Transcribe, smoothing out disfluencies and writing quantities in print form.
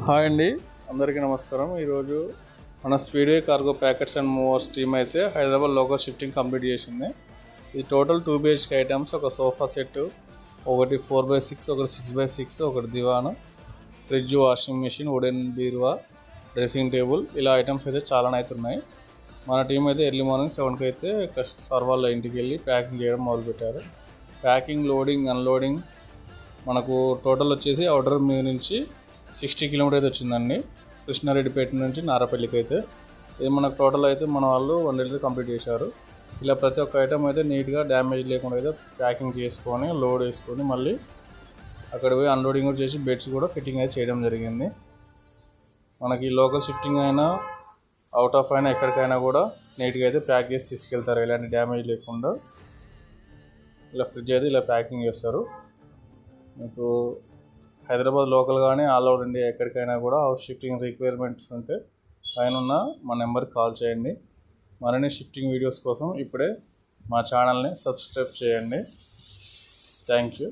Hi అండి, అందరికీ నమస్కారం. ఈరోజు మన speedway cargo packets and movers team అయితే హైదరాబాద్ లోకల్ షిఫ్టింగ్ కంప్లీట్ చేసింది. ఇది టోటల్ 2 BHK ఐటమ్స్, ఒక సోఫా సెట్, ఒకటి 4x6, ఒకటి 6x6, ఒకటి దివాను, ఫ్రిడ్జ్, వాషింగ్ మెషిన్, వుడెన్ బీరువా, డ్రెస్సింగ్ టేబుల్, ఇలా ఐటమ్స్ అయితే చాలానే అయితే ఉన్నాయి. మన టీం అయితే ఎర్లీ మార్నింగ్ 7కి అయితే సార్ వాళ్ళ ఇంటికి వెళ్ళి ప్యాకింగ్ చేయడం మొదలుపెట్టారు. ప్యాకింగ్, లోడింగ్, అన్లోడింగ్ మనకు టోటల్ వచ్చేసి అవుటర్ మీద నుంచి 60 కిలోమీటర్ అయితే వచ్చిందండి. కృష్ణారెడ్డిపేట నుంచి నారాపల్లికి అయితే ఇది మనకు టోటల్ అయితే మన వాళ్ళు 1 day కంప్లీట్ చేశారు. ఇలా ప్రతి ఒక్క ఐటమ్ అయితే నీట్గా డ్యామేజ్ లేకుండా అయితే ప్యాకింగ్ చేసుకొని లోడ్ వేసుకొని మళ్ళీ అక్కడ పోయి అన్లోడింగ్ కూడా చేసి బెడ్స్ కూడా ఫిట్టింగ్ అయితే చేయడం జరిగింది. మనకి లోకల్ షిఫ్టింగ్ అయినా అవుట్ ఆఫ్ అయినా ఎక్కడికైనా కూడా నీట్గా అయితే ప్యాక్ చేసి తీసుకెళ్తారు. ఎలాంటి డ్యామేజ్ లేకుండా ఇలా ఫ్రిడ్జ్ అయితే ఇలా ప్యాకింగ్ చేస్తారు. మీకు హైదరాబాద్ లోకల్ కానీ ఆల్ ఓవర్ ఇండియా ఎక్కడికైనా కూడా హౌస్ షిఫ్టింగ్ రిక్వైర్మెంట్స్ ఉంటే పైన ఉన్న మా నెంబర్కి కాల్ చేయండి. మరిన్ని షిఫ్టింగ్ వీడియోస్ కోసం ఇప్పుడే మా ఛానల్ని సబ్స్క్రైబ్ చేయండి. Thank you.